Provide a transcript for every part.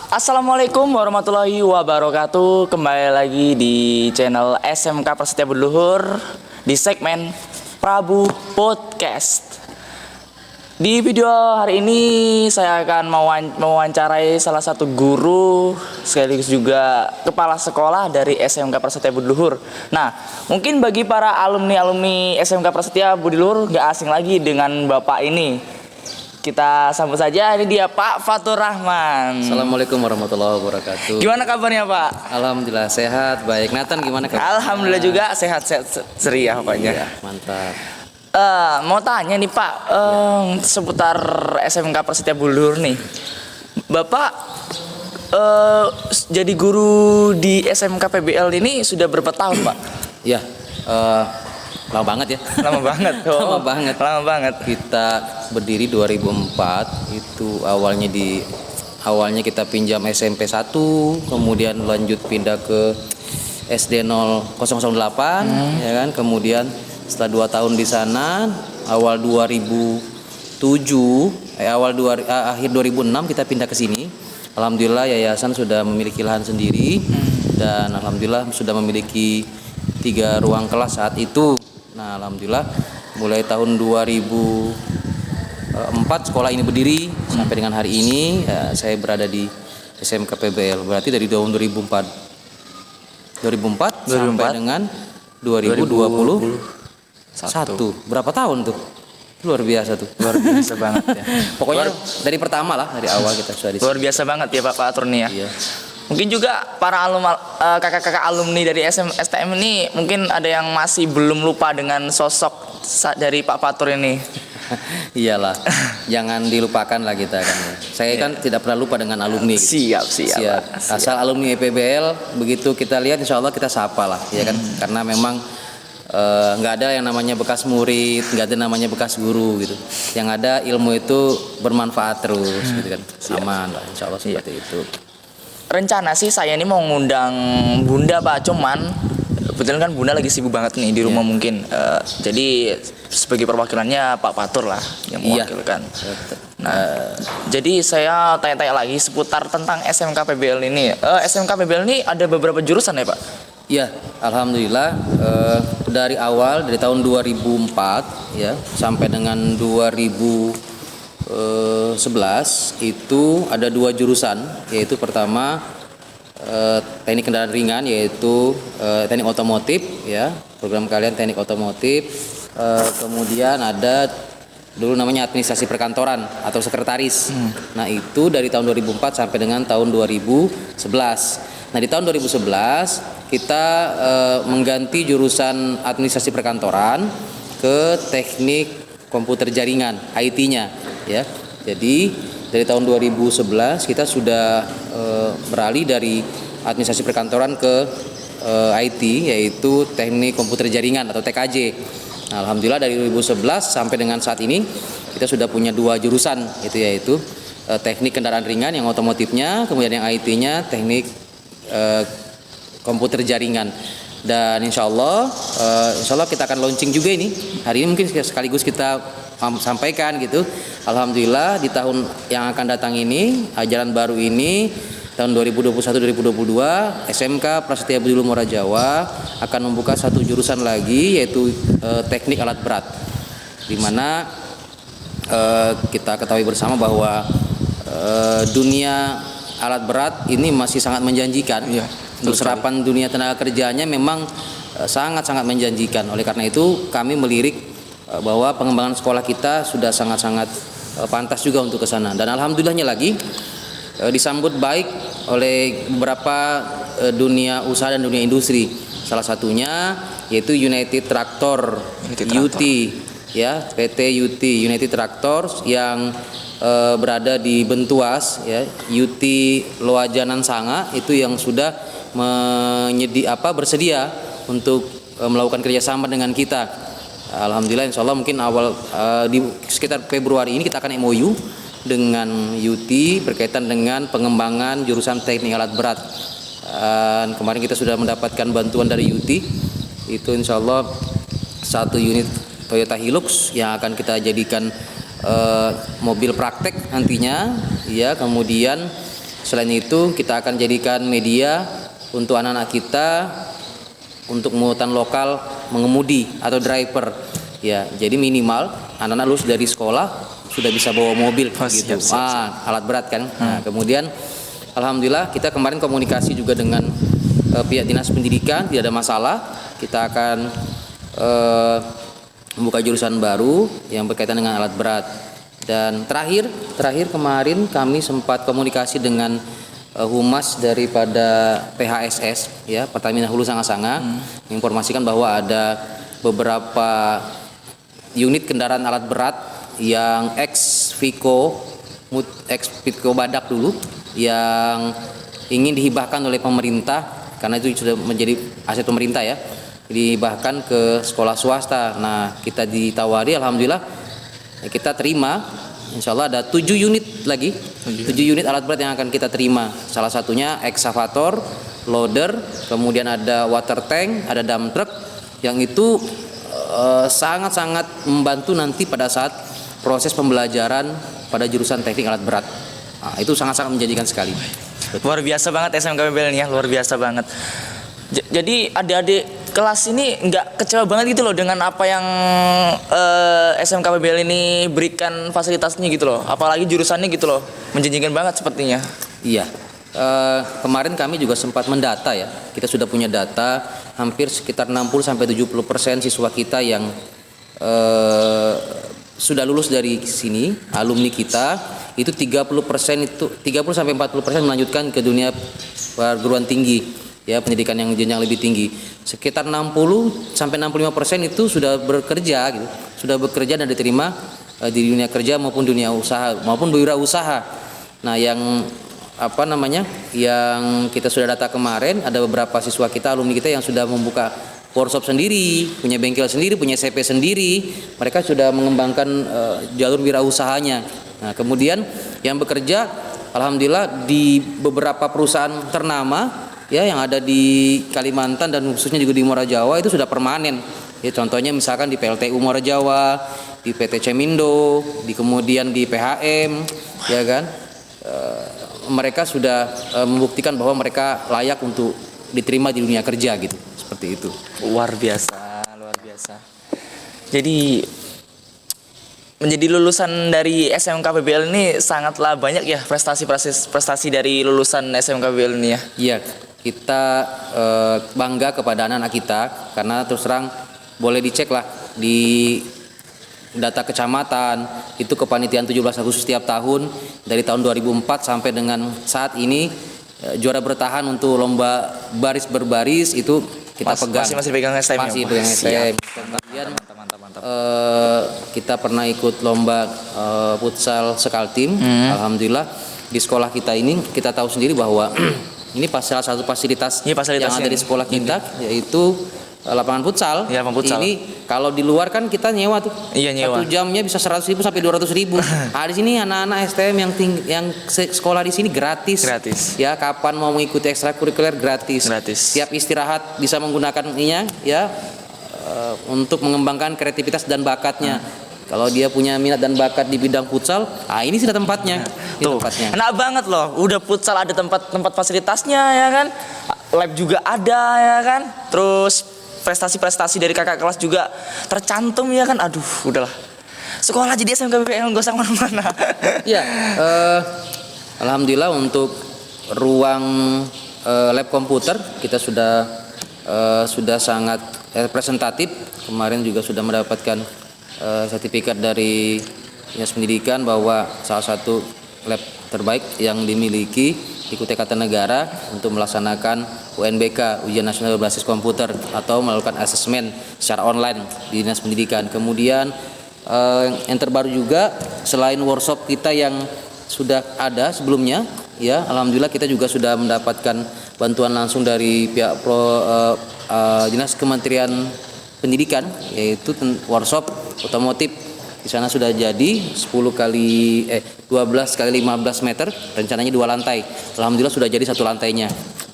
Assalamualaikum warahmatullahi wabarakatuh. Kembali lagi di channel SMK Prasetya Budiluhur di segmen Prabu Podcast. Di video hari ini saya akan mewawancarai salah satu guru sekaligus juga kepala sekolah dari SMK Prasetya Budiluhur. Nah, mungkin bagi para alumni SMK Prasetya Budiluhur gak asing lagi dengan bapak ini. Kita sambut saja, ini dia Pak Fatur Rahman. Assalamualaikum warahmatullahi wabarakatuh. Gimana kabarnya Pak? Alhamdulillah sehat, baik. Nathan gimana kabar? Alhamdulillah juga sehat-sehat ceria pokoknya. Iya, mantap. Mau tanya nih Pak, seputar SMK Prasetya Budiluhur nih. Bapak jadi guru di SMK PBL ini sudah berapa tahun Pak? Ya, lama banget ya. Lama banget. Lama banget. Lama banget. Kita berdiri 2004, itu awalnya kita pinjam SMP 1, kemudian lanjut pindah ke SD 008, ya kan. Kemudian setelah 2 tahun di sana, akhir 2006 kita pindah ke sini. Alhamdulillah yayasan sudah memiliki lahan sendiri dan alhamdulillah sudah memiliki 3 ruang kelas saat itu. Nah, alhamdulillah mulai tahun 2004 sekolah ini berdiri sampai dengan hari ini saya berada di SMK PBL. Berarti dari tahun 2004 sampai dengan 2021. Berapa tahun tuh? Luar biasa tuh. Luar biasa banget ya. Pokoknya dari pertama lah, dari awal kita sudah di sini. Luar biasa banget ya Pak Fatur nih ya. Iya. Mungkin juga para kakak-kakak alumni dari STM ini mungkin ada yang masih belum lupa dengan sosok dari Pak Fatur ini. Iyalah, jangan dilupakan lah kita kan. Saya kan tidak pernah lupa dengan alumni. Gitu. Siap. Asal alumni PBL begitu kita lihat, insya Allah kita sapa lah, ya kan. Karena memang nggak ada yang namanya bekas murid, nggak ada namanya bekas guru gitu. Yang ada ilmu itu bermanfaat terus, gitu kan. Aman lah, insya Allah seperti itu. Rencana sih saya ini mau ngundang Bunda Pak, cuman kebetulan kan Bunda lagi sibuk banget nih di rumah mungkin. Jadi sebagai perwakilannya Pak Fatur lah yang mewakilkan. Nah, jadi saya tanya-tanya lagi seputar tentang SMK PBL ini. SMK PBL ini ada beberapa jurusan ya Pak? Iya, alhamdulillah dari tahun 2004 ya sampai dengan 2011 itu ada 2 jurusan, yaitu pertama teknik kendaraan ringan, yaitu teknik otomotif ya, program kalian teknik otomotif. Kemudian ada dulu namanya administrasi perkantoran atau sekretaris. Nah, itu dari tahun 2004 sampai dengan tahun 2011. Nah, di tahun 2011 kita mengganti jurusan administrasi perkantoran ke teknik komputer jaringan, IT-nya ya. Jadi dari tahun 2011 kita sudah beralih dari administrasi perkantoran ke IT, yaitu teknik komputer jaringan atau TKJ. Nah, alhamdulillah dari 2011 sampai dengan saat ini kita sudah punya 2 jurusan, yaitu teknik kendaraan ringan yang otomotifnya, kemudian yang IT-nya teknik komputer jaringan. Dan insya Allah kita akan launching juga ini hari ini, mungkin sekaligus kita sampaikan gitu. Alhamdulillah di tahun yang akan datang ini, ajaran baru ini tahun 2021-2022 SMK Prasetya Budiluhur Muara Jawa akan membuka 1 jurusan lagi, yaitu teknik alat berat, di mana kita ketahui bersama bahwa dunia alat berat ini masih sangat menjanjikan. Untuk serapan dunia tenaga kerjanya memang sangat-sangat menjanjikan. Oleh karena itu kami melirik bahwa pengembangan sekolah kita sudah sangat-sangat pantas juga untuk ke sana. Dan alhamdulillahnya lagi disambut baik oleh beberapa dunia usaha dan dunia industri. Salah satunya yaitu United Tractor UT ya, PT UT United Tractor yang berada di Bentuas ya, UT Loajanan Sanga, itu yang sudah bersedia untuk melakukan kerjasama dengan kita. Alhamdulillah, insya Allah mungkin di sekitar Februari ini kita akan MOU dengan UT berkaitan dengan pengembangan jurusan teknik alat berat. Dan kemarin kita sudah mendapatkan bantuan dari UT, itu insya Allah 1 unit Toyota Hilux yang akan kita jadikan mobil praktek nantinya ya. Kemudian Selain itu kita akan jadikan media untuk anak-anak kita untuk muatan lokal mengemudi atau driver. Ya, jadi minimal anak-anak lulus dari sekolah sudah bisa bawa mobil gitu. Siap. Alat berat kan. Nah, kemudian alhamdulillah kita kemarin komunikasi juga dengan pihak Dinas Pendidikan, tidak ada masalah. Kita akan membuka jurusan baru yang berkaitan dengan alat berat. Dan terakhir kemarin kami sempat komunikasi dengan humas daripada PHSS ya, Pertamina Hulu Sanga-Sanga, menginformasikan bahwa ada beberapa unit kendaraan alat berat yang ex Vico Badak dulu yang ingin dihibahkan oleh pemerintah, karena itu sudah menjadi aset pemerintah ya, dihibahkan ke sekolah swasta. Nah, kita ditawari, alhamdulillah kita terima. Insya Allah ada 7 unit lagi, 7 unit alat berat yang akan kita terima. Salah satunya ekskavator, loader, kemudian ada water tank, ada dump truck, yang itu sangat-sangat membantu nanti pada saat proses pembelajaran pada jurusan teknik alat berat. Nah, itu sangat-sangat menjanjikan sekali. Luar biasa banget SMK PBL ini ya, luar biasa banget. Jadi adik-adik kelas ini nggak kecewa banget gitu loh dengan apa yang SMK PBL ini berikan fasilitasnya gitu loh, apalagi jurusannya gitu loh, menjanjikan banget sepertinya. Iya, kemarin kami juga sempat mendata ya, kita sudah punya data hampir sekitar 60-70% siswa kita yang sudah lulus dari sini, alumni kita itu 30% itu 30-40% melanjutkan ke dunia perguruan tinggi ya, pendidikan yang jenjang lebih tinggi. Sekitar 60-65% itu sudah bekerja gitu, sudah bekerja dan diterima di dunia kerja maupun dunia usaha maupun wirausaha. Nah, yang yang kita sudah data kemarin, ada beberapa siswa kita, alumni kita yang sudah membuka workshop sendiri, punya bengkel sendiri, punya SMP sendiri. Mereka sudah mengembangkan jalur wirausahanya. Nah, kemudian yang bekerja alhamdulillah di beberapa perusahaan ternama ya yang ada di Kalimantan dan khususnya juga di Muara Jawa itu sudah permanen. Ya, contohnya misalkan di PLTU Muara Jawa, di PT Cemindo, kemudian di PHM, ya kan. Mereka sudah membuktikan bahwa mereka layak untuk diterima di dunia kerja gitu. Seperti itu. Luar biasa, luar biasa. Jadi menjadi lulusan dari SMK PBL ini sangatlah banyak ya prestasi dari lulusan SMK PBL ini ya. Iya, kita bangga kepada anak-anak kita karena terus terang boleh dicek lah di data kecamatan itu kepanitiaan 17 Agustus setiap tahun dari tahun 2004 sampai dengan saat ini juara bertahan untuk lomba baris berbaris itu kita pegang. Masih pegang STM. Masih pegang STM. Kemudian mantap. kita pernah ikut lomba futsal Sekaltim. Alhamdulillah di sekolah kita ini kita tahu sendiri bahwa ini salah satu fasilitas yang ada di sekolah kita yaitu lapangan futsal. Ya, futsal. Ini kalau di luar kan kita nyewa tuh. Iya, nyewa. 1 jamnya bisa 100.000 sampai 200.000. Nah, di sini anak-anak STM yang sekolah di sini gratis. Ya, kapan mau mengikuti ekstrakurikuler gratis. Setiap istirahat bisa menggunakan ininya ya untuk mengembangkan kreativitas dan bakatnya. Kalau dia punya minat dan bakat di bidang futsal, ini sudah tempatnya. Tuh, enak banget loh. Udah futsal ada tempat fasilitasnya ya kan. Lab juga ada ya kan. Terus prestasi-prestasi dari kakak kelas juga tercantum ya kan. Aduh, udahlah. Sekolah jadi SMK PBL gak usah mana-mana. Iya, alhamdulillah untuk ruang lab komputer kita sudah sangat representatif. Kemarin juga sudah mendapatkan sertifikat dari Dinas Pendidikan bahwa salah satu lab terbaik yang dimiliki di Kutai Kartanegara untuk melaksanakan UNBK, Ujian Nasional Berbasis Komputer, atau melakukan asesmen secara online di Dinas Pendidikan. Kemudian yang terbaru juga selain workshop kita yang sudah ada sebelumnya, ya alhamdulillah kita juga sudah mendapatkan bantuan langsung dari pihak Dinas Kementerian Pendidikan, yaitu workshop otomotif. Di sana sudah jadi 12 kali 15 meter, rencananya 2 lantai. Alhamdulillah sudah jadi 1 lantainya.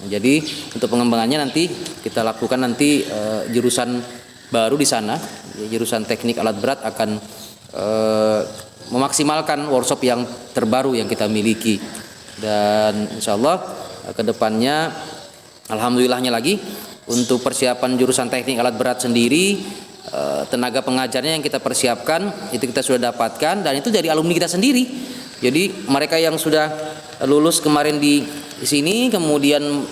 Jadi untuk pengembangannya nanti kita lakukan nanti jurusan baru di sana, jurusan teknik alat berat akan memaksimalkan workshop yang terbaru yang kita miliki. Dan insya Allah kedepannya alhamdulillahnya lagi untuk persiapan jurusan teknik alat berat sendiri, tenaga pengajarnya yang kita persiapkan itu kita sudah dapatkan, dan itu dari alumni kita sendiri. Jadi mereka yang sudah lulus kemarin di sini kemudian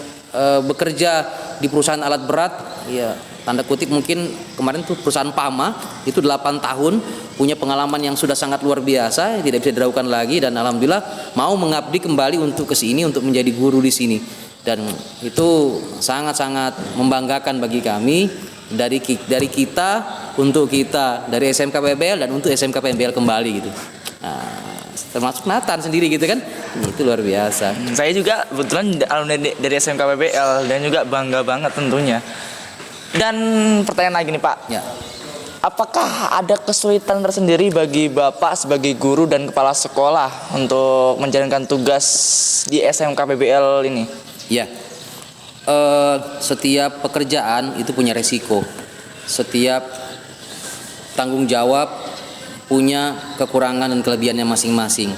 bekerja di perusahaan alat berat, ya tanda kutip mungkin kemarin tuh perusahaan PAMA itu 8 tahun, punya pengalaman yang sudah sangat luar biasa, tidak bisa diragukan lagi, dan alhamdulillah mau mengabdi kembali untuk ke sini untuk menjadi guru di sini. Dan itu sangat-sangat membanggakan bagi kami, dari kita untuk kita, dari SMK PBL dan untuk SMK PBL kembali gitu. Nah, termasuk Nathan sendiri gitu kan, itu luar biasa. Saya juga kebetulan alumni dari SMK PBL dan juga bangga banget tentunya. Dan pertanyaan lagi nih Pak, Ya. apakah ada kesulitan tersendiri bagi Bapak sebagai guru dan kepala sekolah untuk menjalankan tugas di SMK PBL ini? Ya, setiap pekerjaan itu punya resiko. Setiap tanggung jawab punya kekurangan dan kelebihannya masing-masing.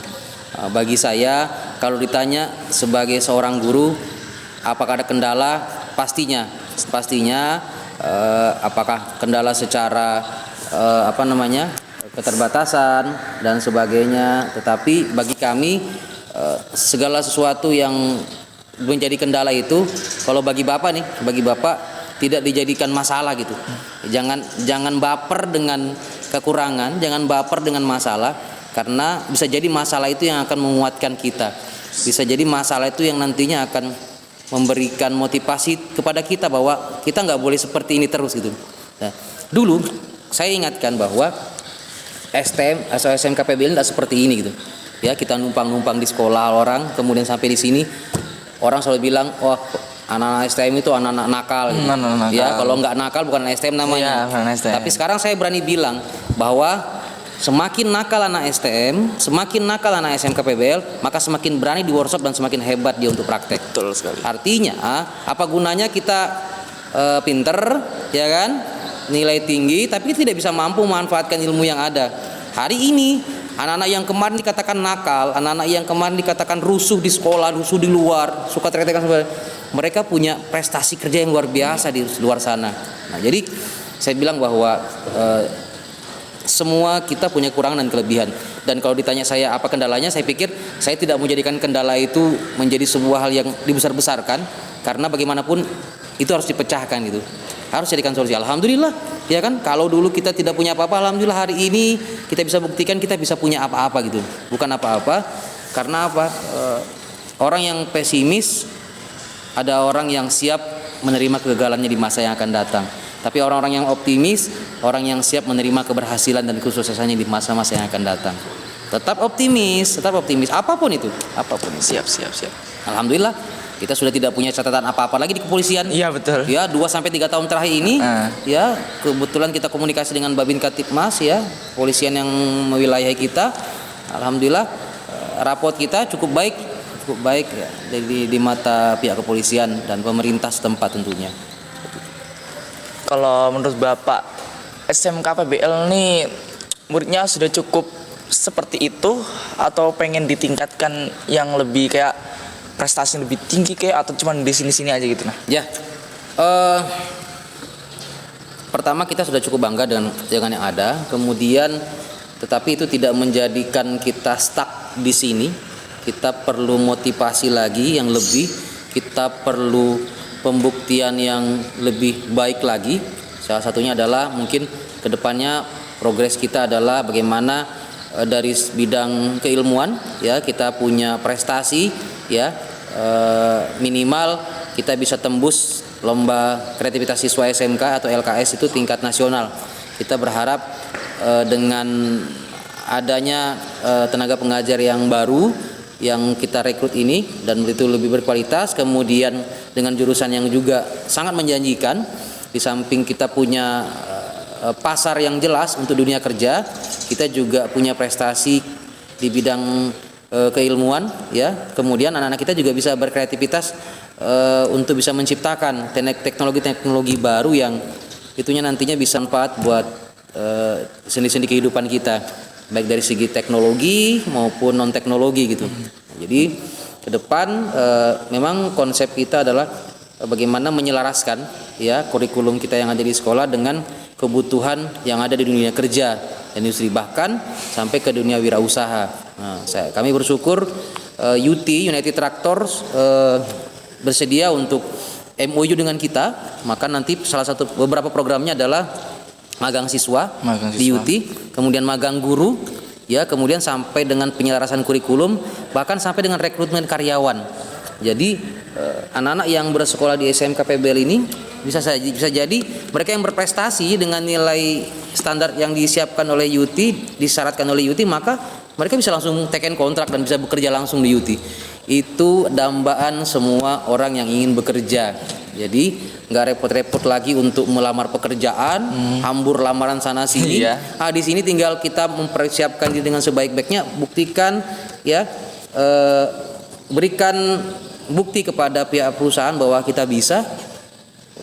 Bagi saya, kalau ditanya sebagai seorang guru, apakah ada kendala? Pastinya, apakah kendala secara keterbatasan dan sebagainya. Tetapi bagi kami, segala sesuatu yang menjadi kendala itu, kalau bagi bapak tidak dijadikan masalah gitu. Jangan baper dengan kekurangan, jangan baper dengan masalah, karena bisa jadi masalah itu yang akan menguatkan kita. Bisa jadi masalah itu yang nantinya akan memberikan motivasi kepada kita bahwa kita nggak boleh seperti ini terus gitu. Nah, dulu saya ingatkan bahwa STM atau SMK PBL tidak seperti ini gitu. Ya, kita numpang-numpang di sekolah orang, kemudian sampai di sini orang selalu bilang, "Oh, anak-anak STM itu anak-anak nakal." Gitu. Nakal. Ya, kalau nggak nakal bukan STM namanya. Iya, STM. Tapi sekarang saya berani bilang bahwa semakin nakal anak STM, semakin nakal anak SMK PBL, maka semakin berani di workshop dan semakin hebat dia untuk praktek. Betul sekali. Artinya, apa gunanya kita pinter, ya kan, nilai tinggi, tapi tidak bisa mampu memanfaatkan ilmu yang ada. Hari ini anak-anak yang kemarin dikatakan nakal, anak-anak yang kemarin dikatakan rusuh di sekolah, rusuh di luar, suka teriak-teriakan sebagainya, mereka punya prestasi kerja yang luar biasa di luar sana. Nah, jadi saya bilang bahwa semua kita punya kekurangan dan kelebihan. Dan kalau ditanya saya apa kendalanya, saya pikir saya tidak menjadikan kendala itu menjadi sebuah hal yang dibesar-besarkan, karena bagaimanapun itu harus dipecahkan gitu. Harus jadikan solusi. Alhamdulillah, ya kan? Kalau dulu kita tidak punya apa-apa, alhamdulillah hari ini kita bisa buktikan kita bisa punya apa-apa gitu. Bukan apa-apa, karena apa? Orang yang pesimis, ada orang yang siap menerima kegagalannya di masa yang akan datang. Tapi orang-orang yang optimis, orang yang siap menerima keberhasilan dan kesuksesannya di masa-masa yang akan datang. Tetap optimis, apapun itu. Siap. Alhamdulillah, kita sudah tidak punya catatan apa-apa lagi di kepolisian. Iya, betul. Ya, 2-3 tahun terakhir ini, ya kebetulan kita komunikasi dengan Babin Katipmas, ya, kepolisian yang mewilayahi kita. Alhamdulillah, raport kita cukup baik ya, di mata pihak kepolisian dan pemerintah setempat tentunya. Kalau menurut Bapak, SMK PBL ini muridnya sudah cukup seperti itu atau pengen ditingkatkan yang lebih kayak prestasi lebih tinggi kayak, atau cuma di sini-sini aja gitu nah? Ya, pertama kita sudah cukup bangga dengan yang ada. Kemudian, tetapi itu tidak menjadikan kita stuck di sini. Kita perlu motivasi lagi yang lebih. Kita perlu pembuktian yang lebih baik lagi. Salah satunya adalah mungkin kedepannya progres kita adalah bagaimana dari bidang keilmuan, ya, kita punya prestasi, ya, minimal kita bisa tembus lomba kreativitas siswa SMK atau LKS itu tingkat nasional. Kita berharap dengan adanya tenaga pengajar yang baru yang kita rekrut ini dan itu lebih berkualitas, kemudian dengan jurusan yang juga sangat menjanjikan, di samping kita punya pasar yang jelas untuk dunia kerja, kita juga punya prestasi di bidang keilmuan, ya. Kemudian anak-anak kita juga bisa berkreativitas untuk bisa menciptakan teknologi-teknologi baru yang itunya nantinya bisa manfaat buat sendi-sendi kehidupan kita, baik dari segi teknologi maupun non teknologi gitu. Jadi ke depan memang konsep kita adalah bagaimana menyelaraskan ya kurikulum kita yang ada di sekolah dengan kebutuhan yang ada di dunia kerja dan industri, bahkan sampai ke dunia wirausaha. Nah, kami bersyukur UT United Tractors bersedia untuk MOU dengan kita, maka nanti salah satu beberapa programnya adalah magang siswa di UT, kemudian magang guru, ya, kemudian sampai dengan penyelarasan kurikulum, bahkan sampai dengan rekrutmen karyawan. Jadi anak-anak yang bersekolah di SMK PBL ini bisa jadi mereka yang berprestasi dengan nilai standar yang disiapkan oleh UT, disyaratkan oleh UT, maka mereka bisa langsung teken kontrak dan bisa bekerja langsung di UT. Itu dambaan semua orang yang ingin bekerja. Jadi nggak repot-repot lagi untuk melamar pekerjaan, hambur lamaran sana sini. Iya. Di sini tinggal kita mempersiapkan diri dengan sebaik-baiknya, buktikan ya, berikan bukti kepada pihak perusahaan bahwa kita bisa.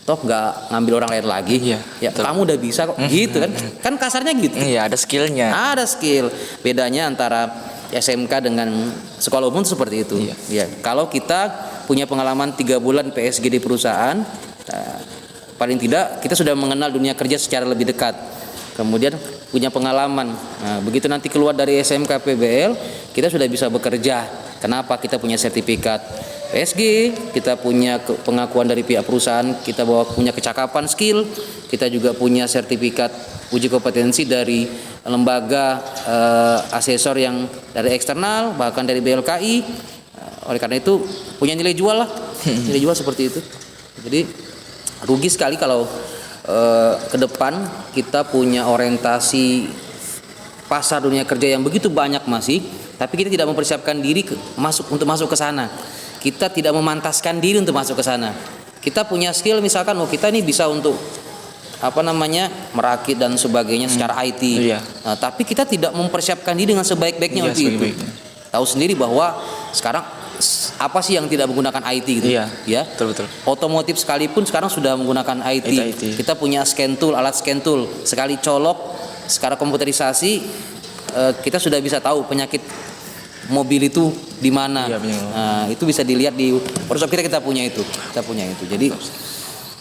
Toh nggak ngambil orang lain lagi. Iya, Ya, betul. kamu udah bisa kok. Gitu kan? Kan kasarnya gitu. Iya, ada skillnya. Ada skill. Bedanya antara SMK dengan sekolah umum seperti itu. Iya. Ya, kalau kita punya pengalaman 3 bulan PSG di perusahaan, paling tidak kita sudah mengenal dunia kerja secara lebih dekat. Kemudian punya pengalaman. Nah, begitu nanti keluar dari SMK PBL, kita sudah bisa bekerja. Kenapa? Kita punya sertifikat PSG, kita punya pengakuan dari pihak perusahaan, kita punya kecakapan skill, kita juga punya sertifikat uji kompetensi dari lembaga asesor yang dari eksternal, bahkan dari BLKI. Oleh karena itu punya nilai jual lah, nilai jual seperti itu. Jadi rugi sekali kalau ke depan kita punya orientasi pasar dunia kerja yang begitu banyak masih, tapi kita tidak mempersiapkan diri untuk masuk ke sana. Kita tidak memantaskan diri untuk masuk ke sana. Kita punya skill misalkan, kita ini bisa untuk merakit dan sebagainya secara IT. Iya. Nah, tapi kita tidak mempersiapkan diri dengan sebaik-baiknya untuk itu. Tahu sendiri bahwa sekarang apa sih yang tidak menggunakan IT gitu? Iya. Ya. Betul. Otomotif sekalipun sekarang sudah menggunakan IT. Kita punya scan tool, alat scan tool. Sekali colok secara komputerisasi, kita sudah bisa tahu penyakit mobil itu di mana. Iya, nah, itu bisa dilihat di workshop kita punya itu. Jadi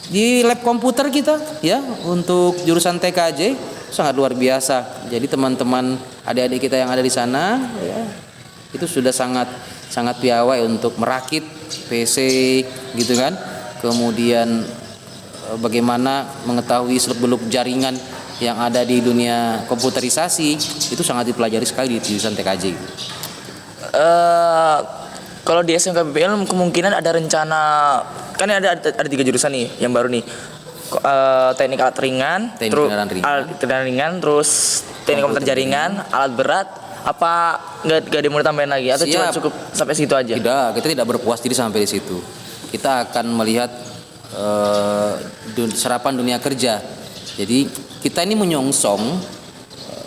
di lab komputer kita ya untuk jurusan TKJ sangat luar biasa. Jadi teman-teman adik-adik kita yang ada di sana ya, itu sudah sangat piawai untuk merakit PC gitu kan. Kemudian bagaimana mengetahui seluk-beluk jaringan yang ada di dunia komputerisasi itu sangat dipelajari sekali di jurusan TKJ. Kalau di SMK PBL kemungkinan ada rencana, kan ada 3 jurusan nih yang baru nih. Teknik alat ringan, terus teknik komputer jaringan, alat berat. Apa nggak ada mau tambahin lagi atau cuma cukup sampai situ aja? Tidak, kita tidak berpuas diri sampai di situ. Kita akan melihat serapan dunia kerja. Jadi kita ini menyongsong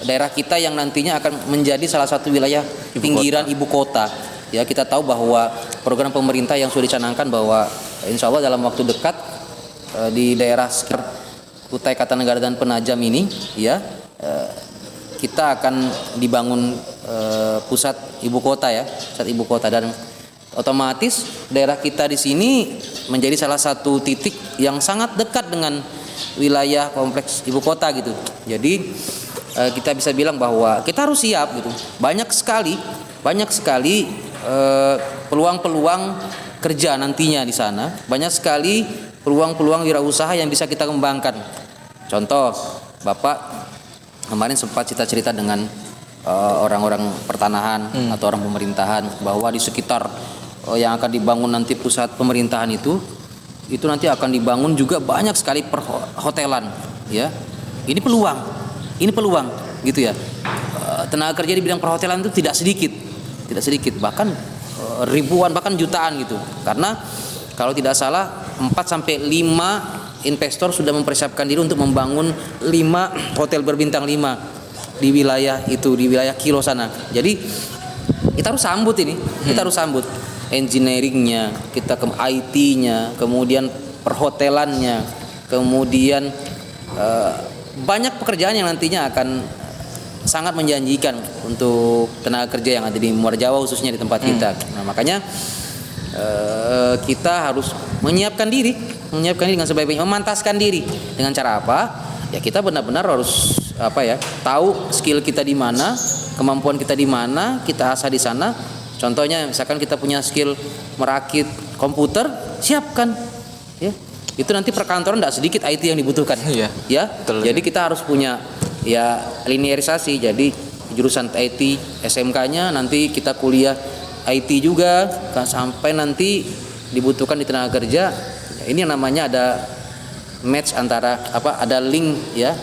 daerah kita yang nantinya akan menjadi salah satu wilayah pinggiran ibu kota. Ya, kita tahu bahwa program pemerintah yang sudah dicanangkan bahwa insya Allah dalam waktu dekat di daerah sekitar Kutai Kartanegara dan Penajam ini, ya, kita akan dibangun pusat ibu kota ya, pusat ibu kota, dan otomatis daerah kita di sini menjadi salah satu titik yang sangat dekat dengan wilayah kompleks ibu kota gitu. Jadi kita bisa bilang bahwa kita harus siap gitu. Banyak sekali peluang-peluang kerja nantinya di sana. Banyak sekali peluang-peluang wirausaha yang bisa kita kembangkan. Contoh, Bapak kemarin sempat cerita dengan orang-orang pertanahan atau orang pemerintahan bahwa di sekitar yang akan dibangun nanti pusat pemerintahan itu nanti akan dibangun juga banyak sekali perhotelan, ya. Ini peluang gitu ya. Tenaga kerja di bidang perhotelan itu tidak sedikit, bahkan ribuan, bahkan jutaan gitu. Karena kalau tidak salah 4 sampai 5 investor sudah mempersiapkan diri untuk membangun 5 hotel berbintang 5 di wilayah itu, di wilayah Kilo sana. Jadi kita harus sambut ini, kita harus sambut engineeringnya, kita ke IT-nya, kemudian perhotelannya, kemudian banyak pekerjaan yang nantinya akan sangat menjanjikan untuk tenaga kerja yang ada di Muara Jawa khususnya di tempat kita. Nah, makanya kita harus menyiapkan diri dengan sebaik-baiknya, memantaskan diri dengan cara apa? Ya kita benar-benar harus tahu skill kita di mana, kemampuan kita di mana, kita asah di sana. Contohnya misalkan kita punya skill merakit komputer, siapkan ya. Itu nanti perkantoran tidak sedikit IT yang dibutuhkan. Iya. Ya. Betul, jadi kita harus punya ya linearisasi. Jadi jurusan IT SMK-nya nanti kita kuliah IT juga sampai nanti dibutuhkan di tenaga kerja. Ini namanya ada match antara ada link ya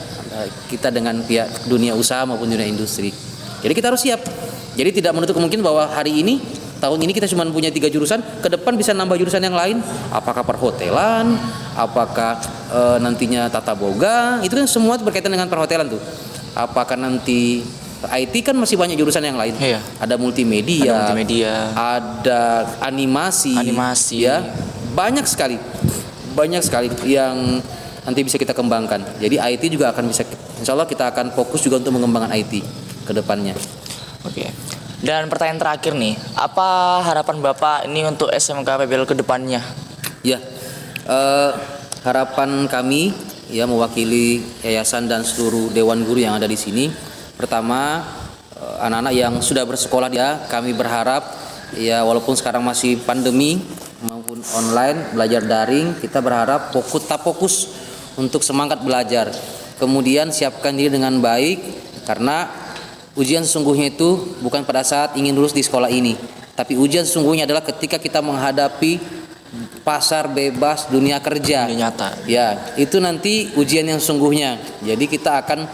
kita dengan pihak dunia usaha maupun dunia industri. Jadi kita harus siap. Jadi tidak menutup kemungkinan bahwa hari ini tahun ini kita cuma punya 3 jurusan, ke depan bisa nambah jurusan yang lain. Apakah perhotelan, apakah nantinya tata boga, itu kan semua berkaitan dengan perhotelan tuh. Apakah nanti IT kan masih banyak jurusan yang lain. Iya. Ada multimedia, ada animasi, ya. Banyak sekali yang nanti bisa kita kembangkan. Jadi IT juga akan bisa, insya Allah kita akan fokus juga untuk mengembangkan IT ke depannya. Oke. Dan pertanyaan terakhir nih, apa harapan Bapak ini untuk SMK PBL ke depannya? Ya, harapan kami ya mewakili yayasan dan seluruh dewan guru yang ada di sini. Pertama, anak-anak yang sudah bersekolah ya, kami berharap ya walaupun sekarang masih pandemi maupun online belajar daring, kita berharap fokus untuk semangat belajar. Kemudian siapkan diri dengan baik karena ujian sesungguhnya itu bukan pada saat ingin lulus di sekolah ini, tapi ujian sesungguhnya adalah ketika kita menghadapi pasar bebas dunia kerja. Dunia nyata. Ya, itu nanti ujian yang sesungguhnya. Jadi kita akan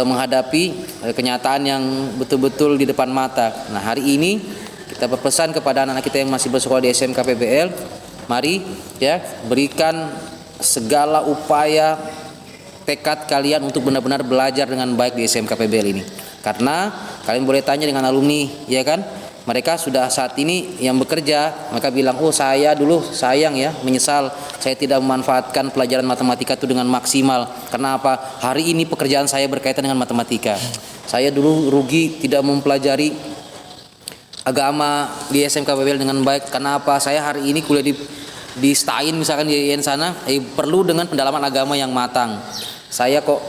menghadapi kenyataan yang betul-betul di depan mata. Nah, hari ini kita berpesan kepada anak-anak kita yang masih bersekolah di SMK PBL, mari ya berikan segala upaya tekad kalian untuk benar-benar belajar dengan baik di SMK PBL ini. Karena kalian boleh tanya dengan alumni, ya kan? Mereka sudah saat ini yang bekerja, mereka bilang, oh saya dulu sayang ya, menyesal saya tidak memanfaatkan pelajaran matematika itu dengan maksimal. Karena apa? Hari ini pekerjaan saya berkaitan dengan matematika. Saya dulu rugi tidak mempelajari agama di SMK PBL dengan baik. Karena apa? Saya hari ini kuliah di STAIN misalkan di IAIN sana, perlu dengan pendalaman agama yang matang. Saya kok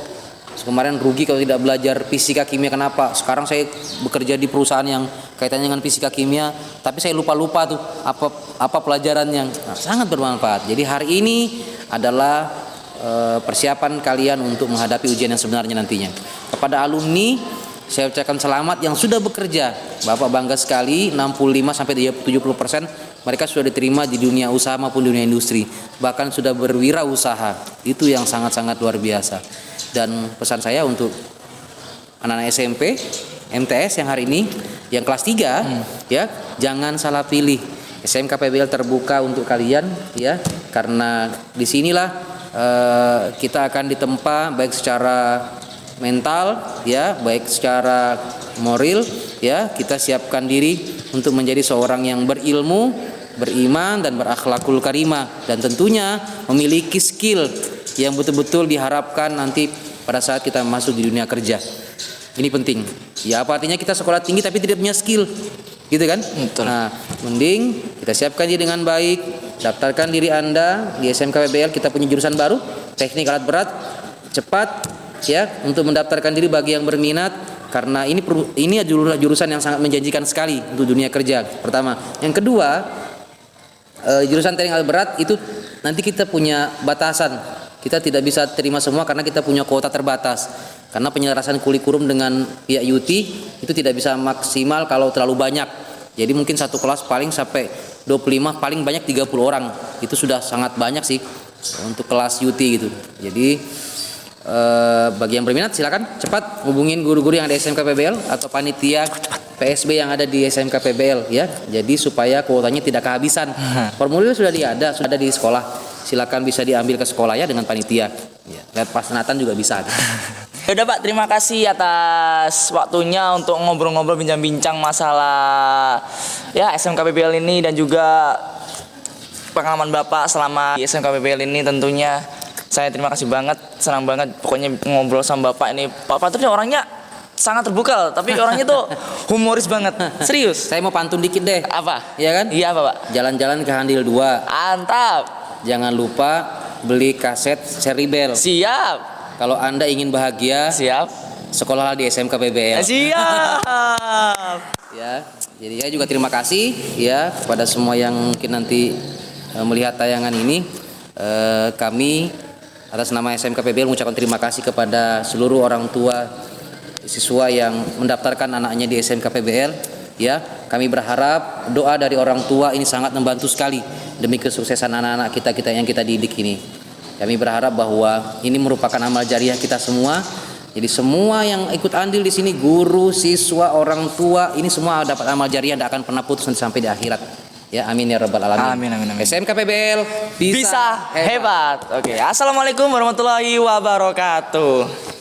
kemarin rugi kalau tidak belajar fisika kimia. Kenapa? Sekarang saya bekerja di perusahaan yang kaitannya dengan fisika kimia, tapi saya lupa tuh apa pelajarannya. Nah, sangat bermanfaat. Jadi hari ini adalah persiapan kalian untuk menghadapi ujian yang sebenarnya nantinya. Kepada alumni saya ucapkan selamat yang sudah bekerja. Bapak bangga sekali, 65-70% mereka sudah diterima di dunia usaha maupun dunia industri, bahkan sudah berwirausaha. Itu yang sangat-sangat luar biasa. Dan pesan saya untuk anak-anak SMP, MTS yang hari ini, yang kelas 3 ya, jangan salah pilih. SMK PBL terbuka untuk kalian ya, karena disinilah kita akan ditempa baik secara mental ya, baik secara moral ya. Kita siapkan diri untuk menjadi seorang yang berilmu, beriman dan berakhlakul karimah, dan tentunya memiliki skill yang betul-betul diharapkan nanti pada saat kita masuk di dunia kerja. Ini penting. Ya apa artinya kita sekolah tinggi tapi tidak punya skill, gitu kan? Betul. Nah, mending kita siapkan diri dengan baik, daftarkan diri Anda di SMK PBL. Kita punya jurusan baru, teknik alat berat, cepat ya untuk mendaftarkan diri bagi yang berminat, karena ini jurusan yang sangat menjanjikan sekali untuk dunia kerja. Pertama, yang kedua, jurusan teknik alat berat itu nanti kita punya batasan. Kita tidak bisa terima semua karena kita punya kuota terbatas. Karena penyelarasan kurikulum dengan pihak UT itu tidak bisa maksimal kalau terlalu banyak. Jadi mungkin satu kelas paling sampai 25, paling banyak 30 orang. Itu sudah sangat banyak sih untuk kelas UT gitu. Jadi bagi yang berminat silakan cepat hubungin guru-guru yang ada di SMK PBL atau panitia PSB yang ada di SMK PBL ya. Jadi supaya kuotanya tidak kehabisan. Formulir sudah ada di sekolah. Silakan bisa diambil ke sekolah ya dengan panitia. Ya, lihat pasnatan juga bisa. Udah Pak, terima kasih atas waktunya untuk ngobrol-ngobrol bincang-bincang masalah ya SMK PBL ini, dan juga pengalaman Bapak selama di SMK PBL ini. Tentunya saya terima kasih banget, senang banget pokoknya ngobrol sama Bapak ini. Pak Fatur orangnya sangat terbuka, tapi orangnya tuh humoris banget. Serius. Saya mau pantun dikit deh. Apa? Iya kan? Iya apa, Pak? Jalan-jalan ke Handil 2. Antap. Jangan lupa beli kaset Seribel. Siap. Kalau Anda ingin bahagia, Siap. sekolahlah di SMK PBL. Siap. Ya, jadi ya juga terima kasih ya kepada semua yang mungkin nanti melihat tayangan ini. Kami atas nama SMK PBL mengucapkan terima kasih kepada seluruh orang tua siswa yang mendaftarkan anaknya di SMK PBL. Ya, kami berharap doa dari orang tua ini sangat membantu sekali demi kesuksesan anak-anak kita yang kita didik ini. Kami berharap bahwa ini merupakan amal jariah kita semua. Jadi semua yang ikut andil di sini, guru, siswa, orang tua, ini semua dapat amal jariah, tidak akan pernah putus sampai di akhirat. Ya, amin ya rabbal alamin. Amin. SMK PBL Bisa hebat. Oke, assalamualaikum warahmatullahi wabarakatuh.